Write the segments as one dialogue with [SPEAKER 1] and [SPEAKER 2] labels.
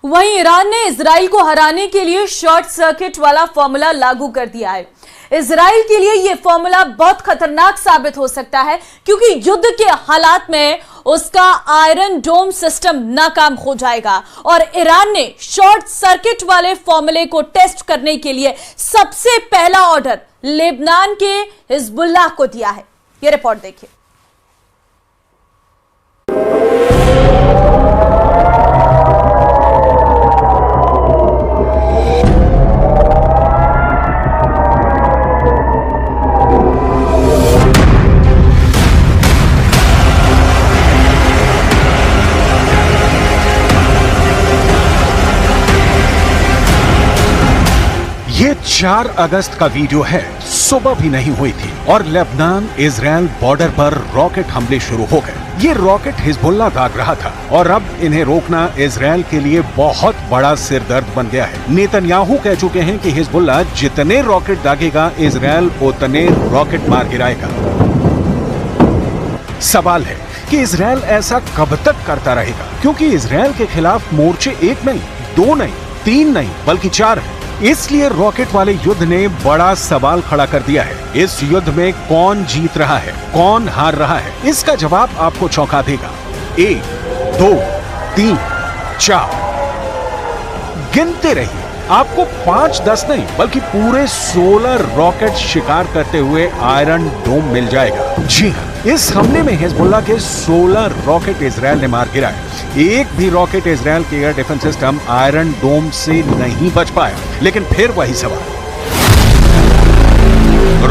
[SPEAKER 1] वहीं ईरान ने इजराइल को हराने के लिए शॉर्ट सर्किट वाला फॉर्मूला लागू कर दिया है। इजराइल के लिए यह फॉर्मूला बहुत खतरनाक साबित हो सकता है क्योंकि युद्ध के हालात में उसका आयरन डोम सिस्टम नाकाम हो जाएगा और ईरान ने शॉर्ट सर्किट वाले फॉर्मूले को टेस्ट करने के लिए सबसे पहला ऑर्डर लेबनान के हिजबुल्लाह को दिया है। यह रिपोर्ट देखिए।
[SPEAKER 2] ये 4 अगस्त का वीडियो है। सुबह भी नहीं हुई थी और लेबनान इजराइल बॉर्डर पर रॉकेट हमले शुरू हो गए। ये रॉकेट हिजबुल्लाह दाग रहा था और अब इन्हें रोकना इजराइल के लिए बहुत बड़ा सिरदर्द बन गया है। नेतन्याहू कह चुके हैं कि हिजबुल्लाह जितने रॉकेट दागेगा इजराइल उतने रॉकेट मार गिराएगा। सवाल है कि इजराइल ऐसा कब तक करता रहेगा, क्योंकि इजराइल के खिलाफ मोर्चे 1 नहीं, 2 नहीं, 3 नहीं बल्कि 4 है। इसलिए रॉकेट वाले युद्ध ने बड़ा सवाल खड़ा कर दिया है। इस युद्ध में कौन जीत रहा है, कौन हार रहा है, इसका जवाब आपको चौंका देगा। 1, 2, 3, 4 गिनते रहिए। आपको 5, 10 नहीं बल्कि पूरे 16 रॉकेट शिकार करते हुए आयरन डोम मिल जाएगा। जी हाँ, इस हमले में हिजबुल्लाह के 16 रॉकेट इजराइल ने मार गिराए। एक भी रॉकेट इजराइल के एयर डिफेंस सिस्टम आयरन डोम से नहीं बच पाया। लेकिन फिर वही सवाल,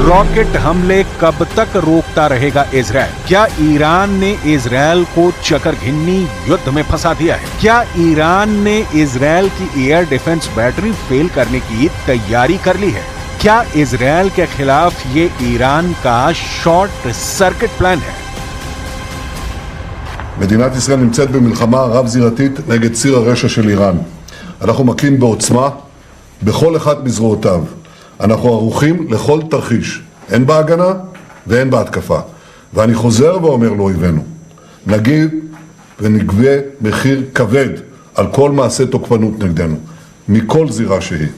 [SPEAKER 2] रॉकेट हमले कब तक रोकता रहेगा इजराइल? क्या ईरान ने इजराइल को चकरघिन्नी युद्ध में फंसा दिया है? क्या ईरान ने इजराइल की एयर डिफेंस बैटरी फेल करने की तैयारी कर ली है? क्या इजराइल के खिलाफ ये ईरान का शॉर्ट सर्किट प्लान है?
[SPEAKER 3] מדינת ישראל נמצאת במלחמה רב-זירתית נגד ציר הרשע של איראן. אנחנו מכים בעוצמה בכל אחד מזרועותיו. אנחנו ערוכים לכל תרחיש, הן בהגנה והן בהתקפה. ואני חוזר ואומר לאויבינו, נגיד ונגבה מחיר כבד על כל מעשה תוקפנות נגדנו, מכל זירה שהיא.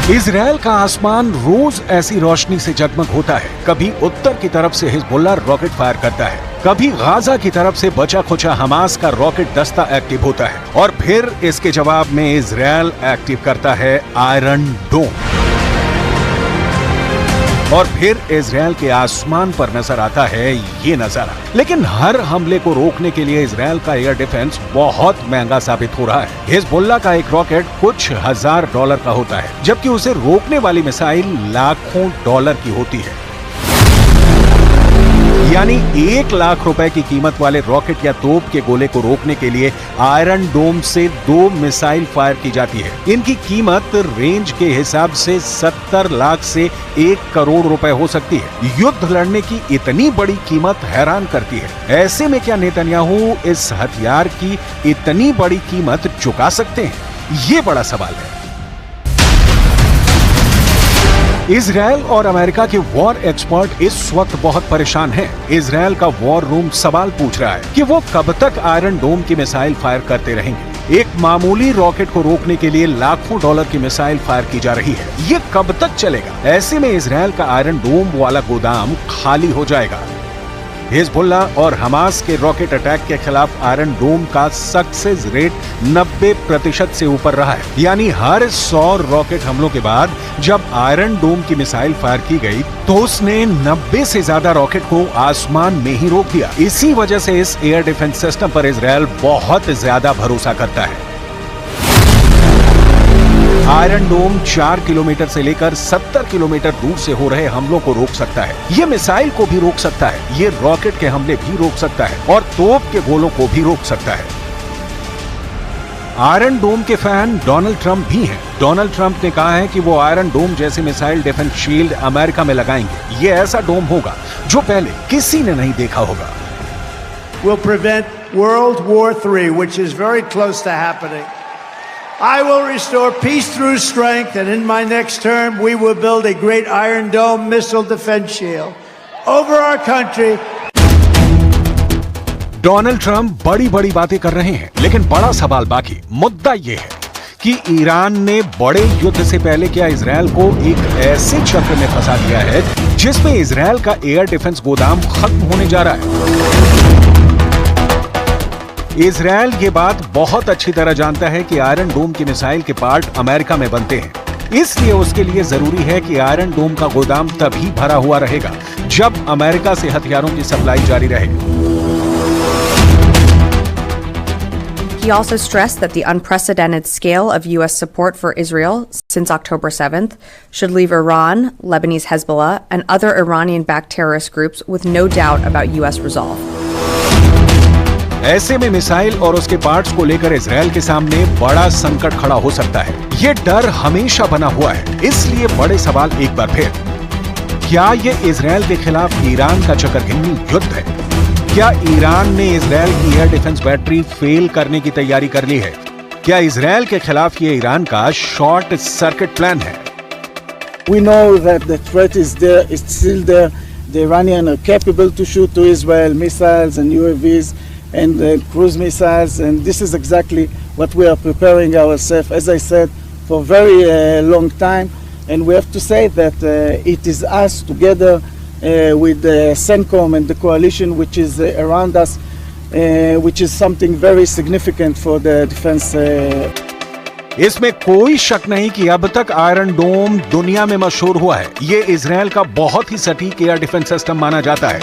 [SPEAKER 2] इजराइल का आसमान रोज ऐसी रोशनी से जगमग होता है। कभी उत्तर की तरफ से हिजबुल्लाह रॉकेट फायर करता है, कभी गाजा की तरफ से बचा खुचा हमास का रॉकेट दस्ता एक्टिव होता है और फिर इसके जवाब में इजराइल एक्टिव करता है आयरन डोम। और फिर इजराइल के आसमान पर नजर आता है ये नजारा। लेकिन हर हमले को रोकने के लिए इजराइल का एयर डिफेंस बहुत महंगा साबित हो रहा है। हिजबुल्लाह का एक रॉकेट कुछ $1000 का होता है, जबकि उसे रोकने वाली मिसाइल लाखों डॉलर की होती है। यानी 1 लाख रुपए की कीमत वाले रॉकेट या तोप के गोले को रोकने के लिए आयरन डोम से 2 मिसाइल फायर की जाती है। इनकी कीमत रेंज के हिसाब से 70 लाख से 1 करोड़ रुपए हो सकती है। युद्ध लड़ने की इतनी बड़ी कीमत हैरान करती है। ऐसे में क्या नेतन्याहू इस हथियार की इतनी बड़ी कीमत चुका सकते हैं? ये बड़ा सवाल है। इजराइल और अमेरिका के वॉर एक्सपर्ट इस वक्त बहुत परेशान हैं। इजराइल का वॉर रूम सवाल पूछ रहा है कि वो कब तक आयरन डोम की मिसाइल फायर करते रहेंगे। एक मामूली रॉकेट को रोकने के लिए लाखों डॉलर की मिसाइल फायर की जा रही है। ये कब तक चलेगा? ऐसे में इजराइल का आयरन डोम वाला गोदाम खाली हो जाएगा। हिजबुल्लाह और हमास के रॉकेट अटैक के खिलाफ आयरन डोम का सक्सेस रेट 90% से ऊपर रहा है। यानी हर 100 रॉकेट हमलों के बाद जब आयरन डोम की मिसाइल फायर की गई तो उसने 90 से ज्यादा रॉकेट को आसमान में ही रोक दिया। इसी वजह से इस एयर डिफेंस सिस्टम पर इजराइल बहुत ज्यादा भरोसा करता है। आयरन डोम 4 किलोमीटर से लेकर 70 किलोमीटर दूर से हो रहे हमलों को रोक सकता है। ये मिसाइल को भी रोक सकता है, ये रॉकेट के हमले भी रोक सकता है और तोप के गोलों को भी रोक सकता है। आयरन डोम के फैन डोनाल्ड ट्रंप भी हैं। डोनाल्ड ट्रंप ने कहा है कि वो आयरन डोम जैसे मिसाइल डिफेंस शील्ड अमेरिका में लगाएंगे। ये ऐसा डोम होगा जो पहले किसी ने नहीं देखा होगा।
[SPEAKER 4] Will prevent World War III, which is very close to happening. I will restore peace through strength, and in my next term, we will build a great Iron Dome missile defense shield over our country.
[SPEAKER 2] Donald Trump बड़ी बड़ी बातें कर रहे हैं, लेकिन बड़ा सवाल बाकी मुद्दा यह है कि ईरान ने बड़े युद्ध से पहले क्या इजरायल को एक ऐसे चक्र में फंसा दिया है जिसमें इजरायल का एयर डिफेंस गोदाम खत्म होने जा रहा है। इजरायल ये बात बहुत अच्छी तरह जानता है कि आयरन डोम की मिसाइल के पार्ट अमेरिका में बनते हैं, इसलिए उसके लिए जरूरी है कि आयरन डोम का गोदाम तभी भरा हुआ रहेगा जब अमेरिका से हथियारों की सप्लाई जारी रहे।
[SPEAKER 5] He also stressed that the unprecedented scale of U.S. support for Israel since October 7th should leave Iran, Lebanese Hezbollah, and other Iranian-backed terrorist groups with no doubt about U.S. resolve.
[SPEAKER 2] ऐसे में missile और उसके parts को लेकर Israel के सामने बड़ा संकट खड़ा हो सकता है। ये डर हमेशा बना हुआ है, इसलिए बड़े सवाल एक बार फिर, क्या ये इजरायल के खिलाफ ईरान का चकरघिन्नी युद्ध है? क्या ईरान ने इजरायल की एयर डिफेंस बैटरी फेल करने की तैयारी कर ली है? क्या इजरायल के खिलाफ ये ईरान का शॉर्ट सर्किट प्लान है?
[SPEAKER 6] We know that the threat is there, it's still there. The Iranians are capable to shoot to Israel missiles and UAVs and cruise missiles, and this is exactly what we are preparing ourselves, as I said, for a very long time. And we have to say that it is us together with the CENTCOM and the coalition which is around us, which is something very significant for the defense.
[SPEAKER 2] इसमें कोई शक नहीं कि अब तक iron डोम दुनिया में मशहूर हुआ है। ये इजरायल का बहुत ही सटीक एयर डिफेंस सिस्टम माना जाता है।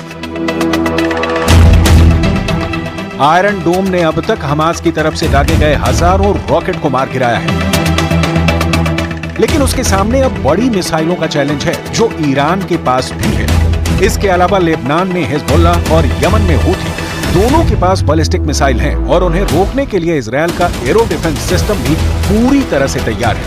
[SPEAKER 2] आयरन डोम ने अब तक हमास की तरफ से दागे गए हजारों रॉकेट को मार गिराया है, लेकिन उसके सामने अब बड़ी मिसाइलों का चैलेंज है जो ईरान के पास भी है। इसके अलावा लेबनान में हिजबुल्ला और यमन में हूथी, दोनों के पास बैलिस्टिक मिसाइल हैं और उन्हें रोकने के लिए इजरायल का एरो डिफेंस सिस्टम भी पूरी तरह से तैयार है।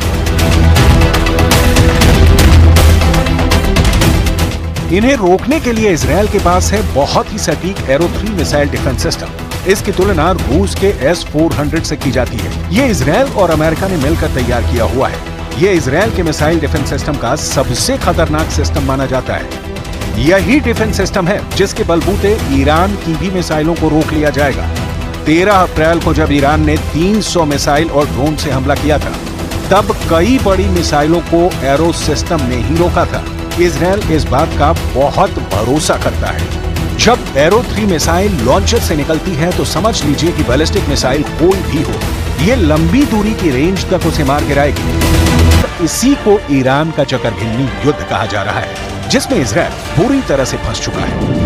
[SPEAKER 2] इन्हें रोकने के लिए इजरायल के पास है बहुत ही सटीक एरो 3 मिसाइल डिफेंस सिस्टम। इसकी तुलना रूस के S-400 से की जाती है। ये इजरायल और अमेरिका ने मिलकर तैयार किया हुआ है। ये इजरायल के मिसाइल डिफेंस सिस्टम का सबसे खतरनाक सिस्टम माना जाता है। यही डिफेंस सिस्टम है जिसके बलबूते ईरान की भी मिसाइलों को रोक लिया जाएगा। 13 अप्रैल को जब ईरान ने 300 मिसाइल और ड्रोन से हमला किया था, तब कई बड़ी मिसाइलों को एरो सिस्टम ने ही रोका था। इजरायल इस बात का बहुत भरोसा करता है। जब एरो 3 मिसाइल लॉन्चर से निकलती है तो समझ लीजिए कि बैलिस्टिक मिसाइल कोई भी हो, ये लंबी दूरी की रेंज तक उसे मार गिराएगी। इसी को ईरान का चकरघिन्नी युद्ध कहा जा रहा है, जिसमें इजरायल बुरी तरह से फंस चुका है।